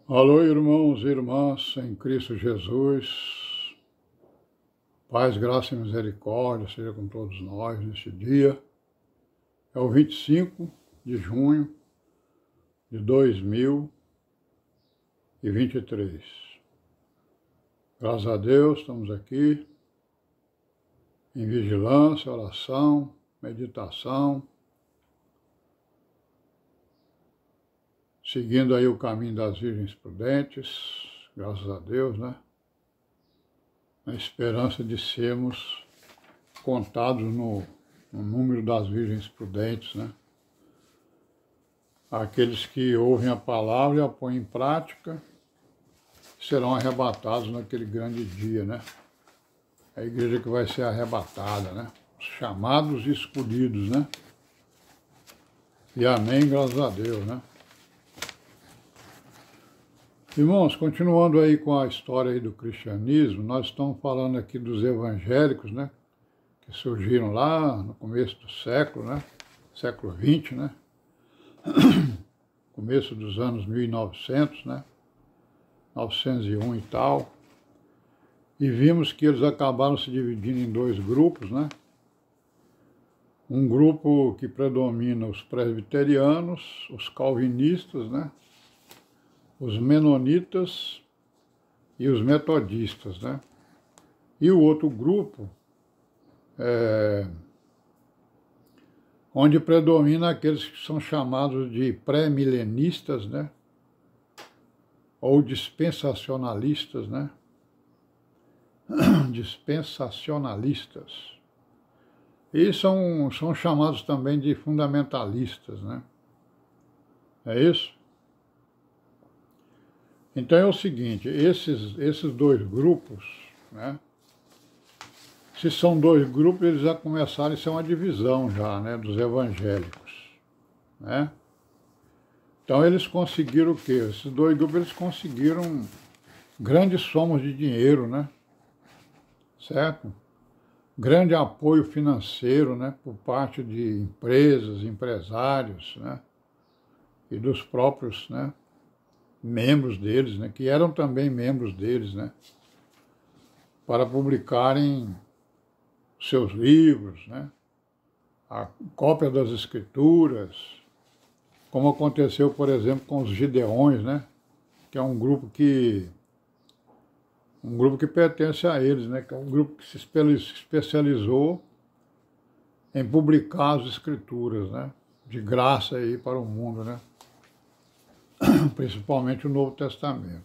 Alô, irmãos e irmãs em Cristo Jesus, paz, graça e misericórdia seja com todos nós neste dia. É o 25 de junho de 2023. Graças a Deus, estamos aqui em vigilância, oração, meditação, seguindo aí o caminho das virgens prudentes, graças a Deus, né? Na esperança de sermos contados no número das virgens prudentes, né? Aqueles que ouvem a palavra e a põem em prática serão arrebatados naquele grande dia, né? A igreja que vai ser arrebatada, né? Os chamados e escolhidos, né? E amém, graças a Deus, né? Irmãos, continuando aí com a história aí do cristianismo, nós estamos falando aqui dos evangélicos, né? Que surgiram lá no começo do século, né? Século XX, né? Começo dos anos 1900, né? 901 e tal. E vimos que eles acabaram se dividindo em dois grupos, né? Um grupo que predomina os presbiterianos, os calvinistas, né? Os menonitas e os metodistas, né? E o outro grupo, onde predomina aqueles que são chamados de pré-milenistas, né? Ou dispensacionalistas, né? Dispensacionalistas. E são chamados também de fundamentalistas, né? É isso? Então é o seguinte, esses dois grupos, né? Se são dois grupos, eles já começaram a ser uma divisão já, né? Dos evangélicos, né? Então eles conseguiram o quê? Esses dois grupos eles conseguiram grandes somas de dinheiro, né? Certo? Grande apoio financeiro, né? Por parte de empresas, empresários, né? E dos próprios, né? Membros deles, né? Que eram também membros deles, né? Para publicarem seus livros, né? A cópia das escrituras, como aconteceu, por exemplo, com os Gideões, né? Que é um grupo que pertence a eles, né? Que é um grupo que se especializou em publicar as escrituras, né? De graça aí para o mundo, né? Principalmente o Novo Testamento.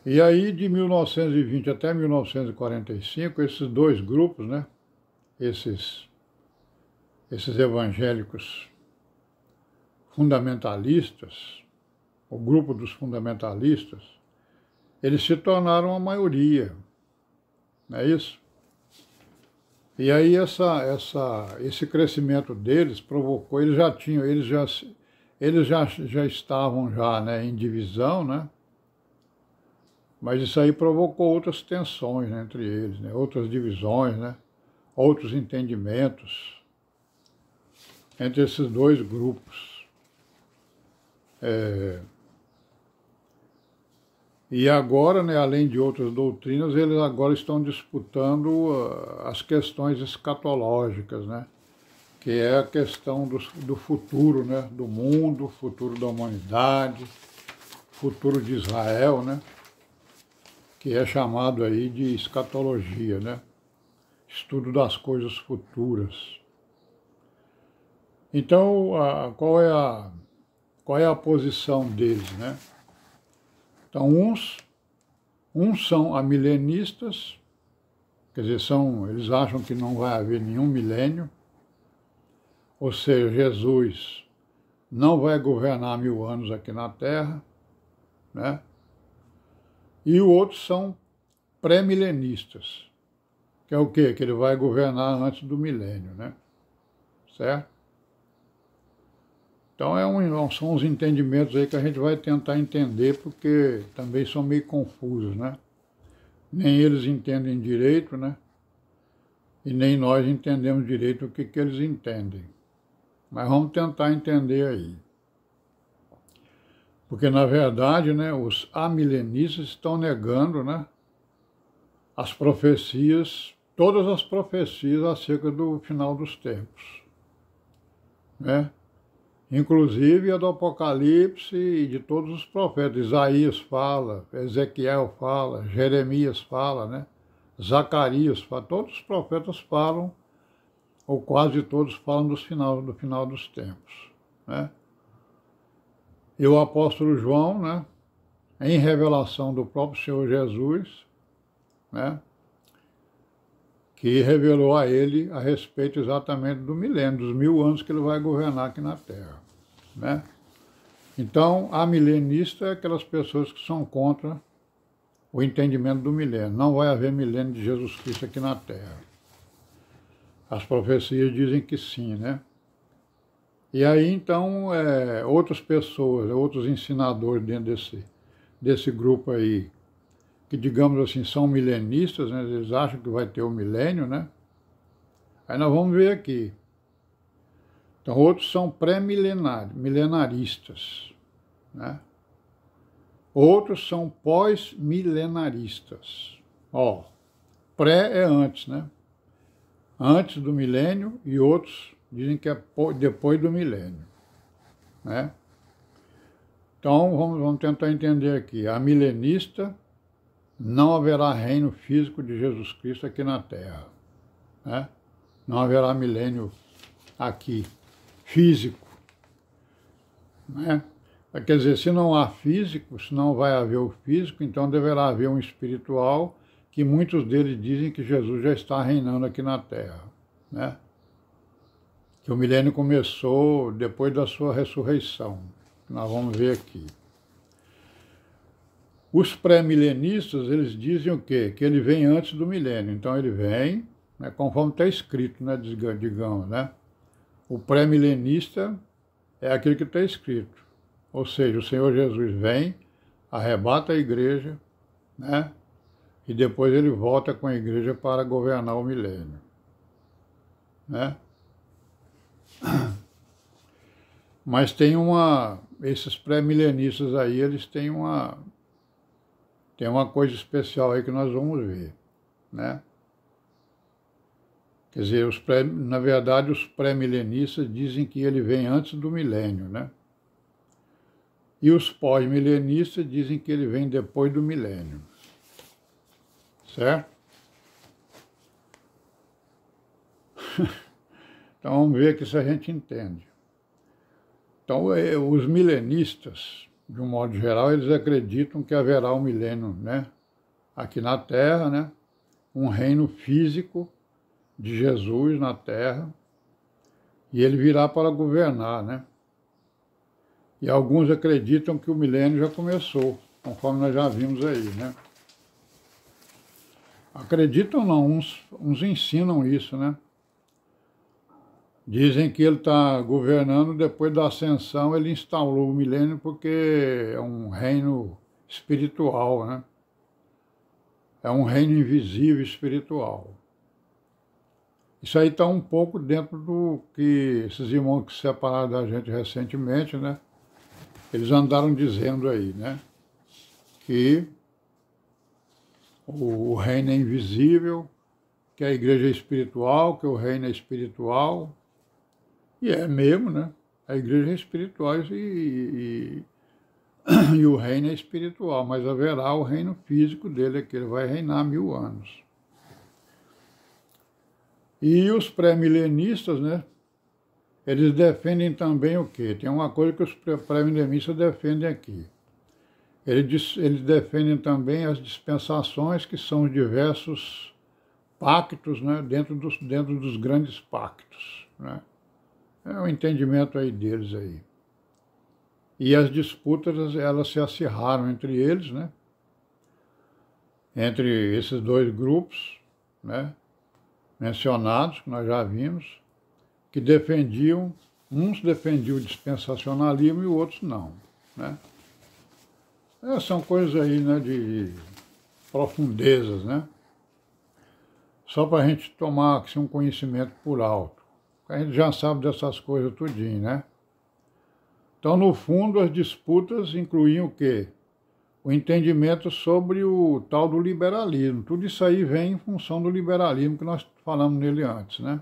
E aí, de 1920 até 1945, esses dois grupos, né? Esses evangélicos fundamentalistas, o grupo dos fundamentalistas, eles se tornaram a maioria, não é isso? E aí esse crescimento deles provocou, eles já estavam já, né, em divisão, né? Mas isso aí provocou outras tensões, né, entre eles, né, outras divisões, né, outros entendimentos entre esses dois grupos. E agora, né, além de outras doutrinas, eles agora estão disputando as questões escatológicas, né, que é a questão do futuro, né, do mundo, futuro da humanidade, futuro de Israel, né, que é chamado aí de escatologia, né, estudo das coisas futuras. Então, qual é a posição deles, né? Então, uns são amilenistas, quer dizer, eles acham que não vai haver nenhum milênio, ou seja, Jesus não vai governar 1000 anos aqui na Terra, né? E outros são pré-milenistas, que é o quê? Que ele vai governar antes do milênio, né? Certo? Então são os entendimentos aí que a gente vai tentar entender, porque também são meio confusos, né? Nem eles entendem direito, né? E nem nós entendemos direito o que eles entendem. Mas vamos tentar entender aí. Porque, na verdade, né, os amilenistas estão negando, né, as profecias, todas as profecias acerca do final dos tempos, né? Inclusive a do Apocalipse e de todos os profetas. Isaías fala, Ezequiel fala, Jeremias fala, né? Zacarias fala, todos os profetas falam, ou quase todos falam do final dos tempos, né? E o apóstolo João, né, em revelação do próprio Senhor Jesus, né, que revelou a ele a respeito exatamente do milênio, dos 1000 anos que ele vai governar aqui na Terra, né? Então, a milenista é aquelas pessoas que são contra o entendimento do milênio. Não vai haver milênio de Jesus Cristo aqui na Terra. As profecias dizem que sim, né? E aí, então, outras pessoas, outros ensinadores dentro desse grupo aí, que, digamos assim, são milenistas, né? Eles acham que vai ter o milênio, né? Aí nós vamos ver aqui. Então, outros são pré-milenaristas, né? Outros são pós-milenaristas. Ó, pré é antes, né? Antes do milênio, e outros dizem que é depois do milênio, né? Então, vamos tentar entender aqui. A milenista, não haverá reino físico de Jesus Cristo aqui na Terra, né? Não haverá milênio aqui, físico, né? Quer dizer, se não há físico, se não vai haver o físico, então deverá haver um espiritual, que muitos deles dizem que Jesus já está reinando aqui na Terra, né? Que o milênio começou depois da sua ressurreição. Nós vamos ver aqui. Os pré-milenistas, eles dizem o quê? Que ele vem antes do milênio. Então ele vem, né, conforme está escrito, né, digamos, né? O pré-milenista é aquele que está escrito. Ou seja, o Senhor Jesus vem, arrebata a igreja, né? E depois ele volta com a igreja para governar o milênio, né? Mas tem esses pré-milenistas aí, eles têm uma coisa especial aí que nós vamos ver, né? Quer dizer, na verdade, os pré-milenistas dizem que ele vem antes do milênio, né? E os pós-milenistas dizem que ele vem depois do milênio, certo? Então vamos ver aqui se a gente entende. Então, os milenistas, de um modo geral, eles acreditam que haverá um milênio, né, aqui na Terra, né, um reino físico de Jesus na Terra, e ele virá para governar, né? E alguns acreditam que o milênio já começou, conforme nós já vimos aí, né? Acreditam não, uns ensinam isso, né? Dizem que ele está governando, depois da ascensão ele instaurou o milênio porque é um reino espiritual, né? É um reino invisível espiritual. Isso aí está um pouco dentro do que esses irmãos que se separaram da gente recentemente, né? Eles andaram dizendo aí, né? Que o reino é invisível, que a igreja é espiritual, que o reino é espiritual. E é mesmo, né? A igreja é espiritual e o reino é espiritual, mas haverá o reino físico dele, que ele vai reinar 1000 anos. E os pré-milenistas, né? Eles defendem também o quê? Tem uma coisa que os pré-milenistas defendem aqui. Eles defendem também as dispensações, que são os diversos pactos, né? dentro dos grandes pactos, né? É o entendimento aí deles aí. E as disputas, elas se acirraram entre eles, né? Entre esses dois grupos, né? Mencionados, que nós já vimos, que defendiam, uns defendiam o dispensacionalismo e outros não, né? São coisas aí, né, de profundezas, né? Só para a gente tomar assim, um conhecimento por alto. A gente já sabe dessas coisas tudinho, né? Então, no fundo, as disputas incluíam o quê? O entendimento sobre o tal do liberalismo. Tudo isso aí vem em função do liberalismo que nós falamos nele antes, né?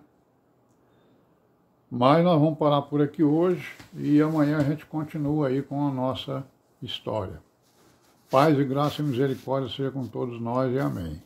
Mas nós vamos parar por aqui hoje e amanhã a gente continua aí com a nossa história. Paz e graça e misericórdia seja com todos nós e amém.